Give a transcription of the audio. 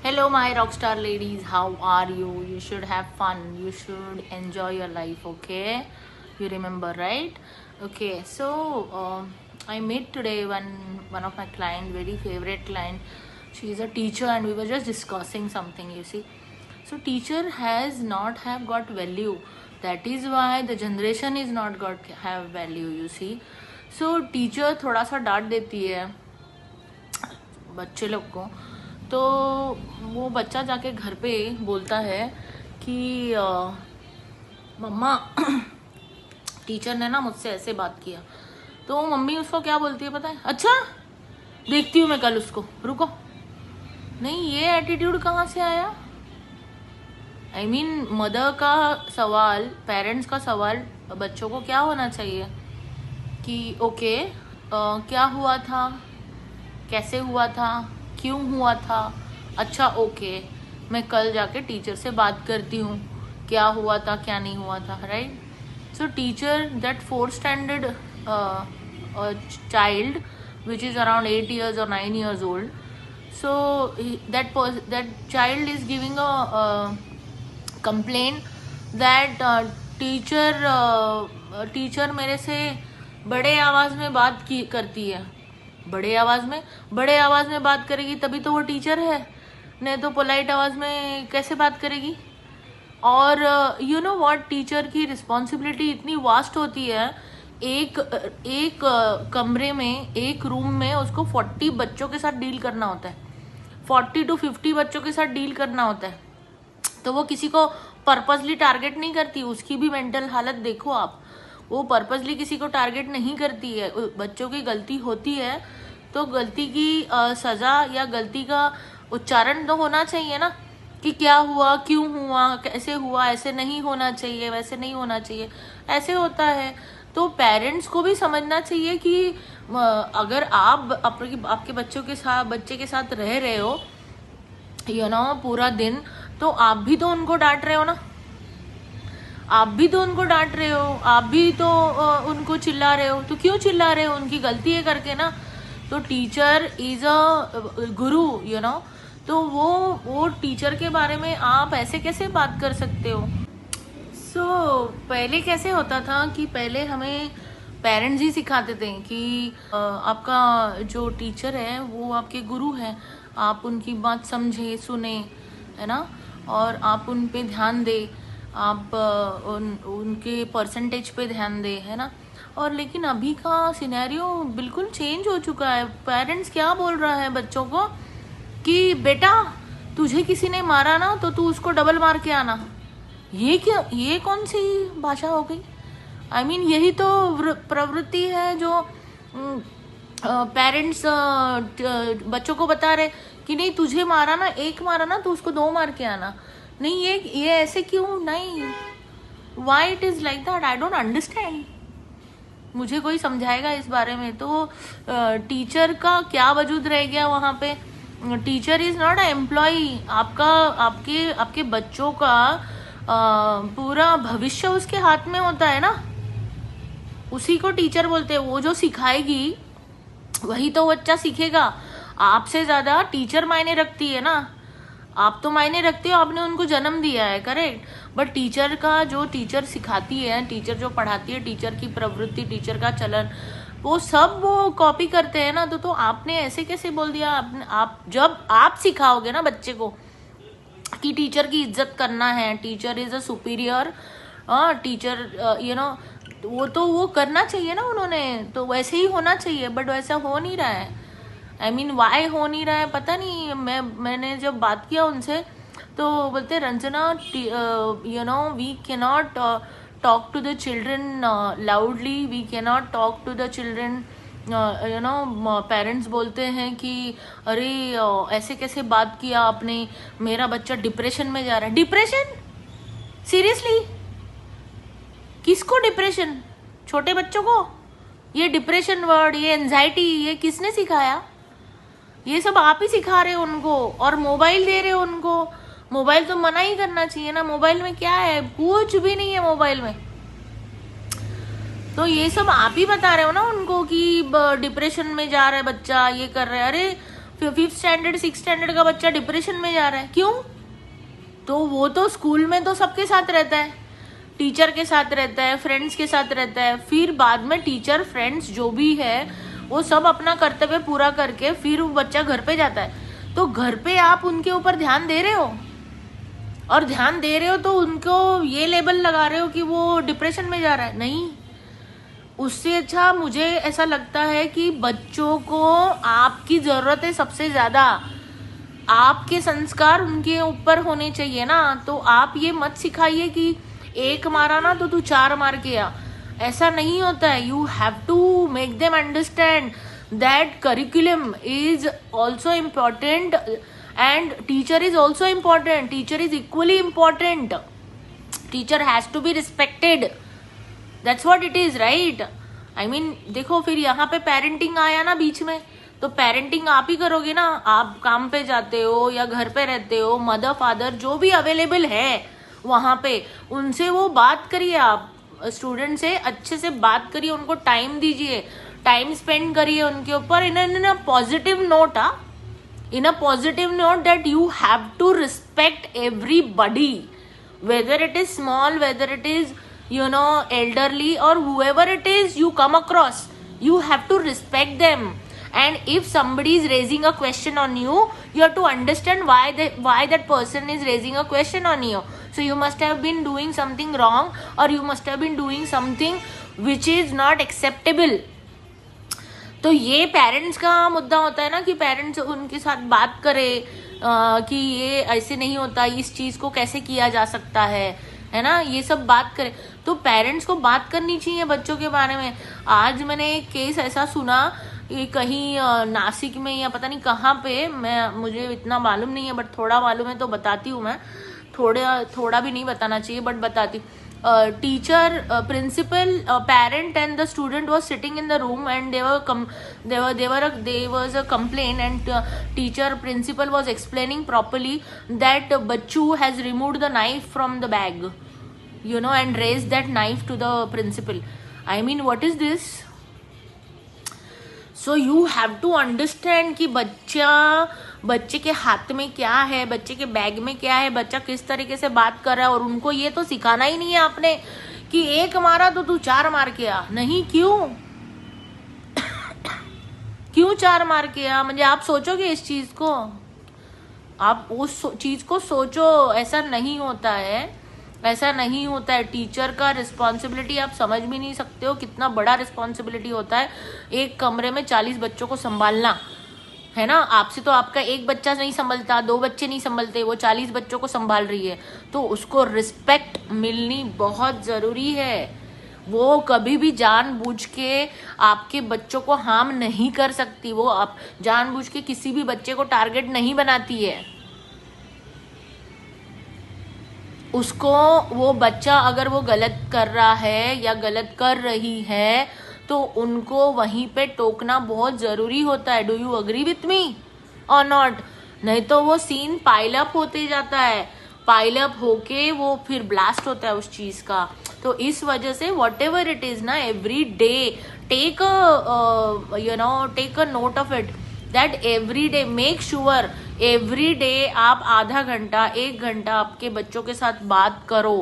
Hello, my rockstar ladies. How are you? You should have fun. You should enjoy your life. Okay, you remember, right? Okay. So I met today one of my client, very favorite client. She is a teacher, and we were just discussing something. You see, so teacher has not have got value. That is why the generation is not got have value. You see, so teacher थोड़ा सा डांट देती है बच्चे लोग को, तो वो बच्चा जाके घर पे बोलता है कि मम्मा टीचर ने ना मुझसे ऐसे बात किया। तो मम्मी उसको क्या बोलती है पता है? अच्छा, देखती हूँ मैं कल उसको, रुको। नहीं, ये एटीट्यूड कहाँ से आया? आई मीन मदर का सवाल, पेरेंट्स का सवाल बच्चों को क्या होना चाहिए कि ओके, क्या हुआ था, कैसे हुआ था, क्यों हुआ था, अच्छा ओके, मैं कल जाके टीचर से बात करती हूँ क्या हुआ था क्या नहीं हुआ था, right? So teacher, that 4th standard child which is around 8 years or 9 years old, so that child is giving a complaint that teacher मेरे से बड़े आवाज में बात करती है। बड़े आवाज में बात करेगी तभी तो वो टीचर है, नहीं तो पोलाइट आवाज में कैसे बात करेगी? और यू नो व्हाट, टीचर की रिस्पॉन्सिबिलिटी इतनी वास्ट होती है। एक कमरे में, एक रूम में उसको 40 बच्चों के साथ डील करना होता है, 40 to 50 बच्चों के साथ डील करना होता है। तो वो किसी को पर्पसली टारगेट नहीं करती, उसकी भी मेंटल हालत देखो आप। वो पर्पसली किसी को टारगेट नहीं करती है। बच्चों की गलती होती है तो गलती की सजा या गलती का उच्चारण तो होना चाहिए ना, कि क्या हुआ, क्यों हुआ, कैसे हुआ, ऐसे नहीं होना चाहिए, वैसे नहीं होना चाहिए, ऐसे होता है। तो पेरेंट्स को भी समझना चाहिए कि अगर आप आपके बच्चे के साथ रह रहे हो यू नो पूरा दिन, तो आप भी तो उनको डांट रहे हो ना, आप भी तो उनको डांट रहे हो, आप भी तो उनको चिल्ला रहे हो। तो क्यों चिल्ला रहे हो? उनकी गलती है करके ना। तो teacher is a Guru, you know, तो वो टीचर के बारे में आप ऐसे कैसे बात कर सकते हो? सो पहले कैसे होता था कि पहले हमें पेरेंट्स ही सिखाते थे कि आपका जो टीचर है वो आपके गुरु है, आप उनकी बात समझे, सुने, है ना, और आप उन पे ध्यान दे, आप उनके परसेंटेज पे ध्यान दे, है ना। और लेकिन अभी का सिनेरियो बिल्कुल चेंज हो चुका है। पेरेंट्स क्या बोल रहा है बच्चों को कि बेटा तुझे किसी ने मारा ना तो तू उसको डबल मार के आना। ये कौन सी भाषा हो गई? आई मीन यही तो प्रवृत्ति है जो पेरेंट्स बच्चों को बता रहे कि नहीं, तुझे मारा ना, एक मारा ना तो उसको 2 मार के आना। नहीं, ये ऐसे क्यों? नहीं, why it is like that? I don't understand. मुझे कोई समझाएगा इस बारे में। तो टीचर का क्या वजूद रह गया वहां पे? Teacher is not a employee. आपके बच्चों का पूरा भविष्य उसके हाथ में होता है ना, उसी को टीचर बोलते हैं। वो जो सिखाएगी वही तो बच्चा सीखेगा। आपसे ज्यादा टीचर मायने रखती है ना। आप तो मायने रखते हो, आपने उनको जन्म दिया है, करेक्ट, बट टीचर का जो टीचर सिखाती है, टीचर जो पढ़ाती है, टीचर की प्रवृत्ति, टीचर का चलन, वो सब वो कॉपी करते हैं ना। तो आपने ऐसे कैसे बोल दिया? आप जब आप सिखाओगे ना बच्चे को कि टीचर की इज्जत करना है, teacher is a superior, teacher you know, वो करना चाहिए ना उन्होंने, तो वैसे ही होना चाहिए, बट वैसा हो नहीं रहा है। आई मीन वाई हो नहीं रहा है पता नहीं। मैंने जब बात किया उनसे तो बोलते, Ranjana you know we cannot talk to the children loudly, we cannot talk to the children, you know. Parents बोलते हैं कि अरे ऐसे कैसे बात किया आपने, मेरा बच्चा डिप्रेशन में जा रहा है। डिप्रेशन? सीरियसली? किसको डिप्रेशन? छोटे बच्चों को? ये डिप्रेशन वर्ड, ये एंजाइटी, ये किसने सिखाया? ये सब आप ही सिखा रहे हो उनको, और मोबाइल दे रहे हो उनको। मोबाइल तो मना ही करना चाहिए ना। मोबाइल में क्या है? कुछ भी नहीं है मोबाइल में। तो ये सब आप ही बता रहे हो ना उनको कि डिप्रेशन में जा रहा है बच्चा, ये कर रहा है। अरे 5th स्टैंडर्ड 6th स्टैंडर्ड का बच्चा डिप्रेशन में जा रहा है, क्यों? तो वो तो स्कूल में तो सबके साथ रहता है, टीचर के साथ रहता है, फ्रेंड्स के साथ रहता है, फिर बाद में टीचर फ्रेंड्स जो भी है वो सब अपना कर्तव्य पूरा करके फिर वो बच्चा घर पे जाता है। तो घर पे आप उनके ऊपर ध्यान दे रहे हो, और ध्यान दे रहे हो तो उनको ये लेबल लगा रहे हो कि वो डिप्रेशन में जा रहा है। नहीं, उससे अच्छा मुझे ऐसा लगता है कि बच्चों को आपकी जरूरत है सबसे ज्यादा, आपके संस्कार उनके ऊपर होने चाहिए ना। तो आप ये मत सिखाइए कि एक मारा ना तो तू 4 मार के आ, ऐसा नहीं होता है। You have to make them understand that curriculum is also important and teacher is also important, teacher is equally important, teacher has to be respected, that's what it is, right? I mean देखो फिर यहाँ पे parenting आया ना बीच में, तो parenting आप ही करोगे ना। आप काम पे जाते हो या घर पे रहते हो, मदर फादर जो भी अवेलेबल है वहाँ पे उनसे वो बात करिए, आप स्टूडेंट से अच्छे से बात करिए, उनको टाइम दीजिए, टाइम स्पेंड करिए उनके ऊपर in a positive note, in a positive note that you have to respect everybody, whether it is small, whether it is elderly or whoever it is you come across, you have to respect them. And if somebody is raising a question on you, you have to understand why that person is raising a question on you. So you must have been doing something wrong, or you must have been doing something which is not acceptable. तो ये parents का मुद्दा होता है ना कि parents उनके साथ बात करे कि ये ऐसे नहीं होता, इस चीज को कैसे किया जा सकता है ना, ये सब बात करे। तो पेरेंट्स को बात करनी चाहिए बच्चों के बारे में। आज मैंने एक केस ऐसा सुना, ये कहीं नासिक में या पता नहीं कहाँ पे, मुझे इतना मालूम नहीं है बट थोड़ा मालूम है तो बताती हूँ मैं, थोड़ा भी नहीं बताना चाहिए बट बताती। Teacher, principal, parent and the student was sitting in the room and there was a complaint, and teacher principal was explaining properly that Bachchu has removed the knife from the bag, and raised that knife to the principal. I mean, what is this? So you have to understand कि बच्चे के हाथ में क्या है, बच्चे के bag में क्या है, बच्चा किस तरीके से बात कर रहा है। और उनको ये तो सिखाना ही नहीं है आपने कि एक मारा तो तू 4 मार के आ। नहीं, क्यों 4 मार के आ? म्हणजे आप सोचोगे इस चीज को, आप उस चीज को सोचो। ऐसा नहीं होता है। टीचर का रिस्पॉन्सिबिलिटी आप समझ भी नहीं सकते हो कितना बड़ा रिस्पॉन्सिबिलिटी होता है। एक कमरे में 40 बच्चों को संभालना है ना। आपसे तो आपका एक बच्चा नहीं संभलता, 2 बच्चे नहीं संभलते, वो 40 बच्चों को संभाल रही है। तो उसको रिस्पेक्ट मिलनी बहुत जरूरी है। वो कभी भी जानबूझ के आपके बच्चों को हार्म नहीं कर सकती, वो आप जानबूझ के किसी भी बच्चे को टारगेट नहीं बनाती है। उसको वो बच्चा अगर वो गलत कर रहा है या गलत कर रही है तो उनको वहीं पे टोकना बहुत जरूरी होता है। Do you agree with me और नॉट? नहीं तो वो सीन पाइल अप होते जाता है, पाइल अप होके वो फिर ब्लास्ट होता है उस चीज का। तो इस वजह से वॉट एवर इट इज ना, every day take a note of it, that every day make sure every day आप आधा घंटा 1 घंटा आपके बच्चों के साथ बात करो।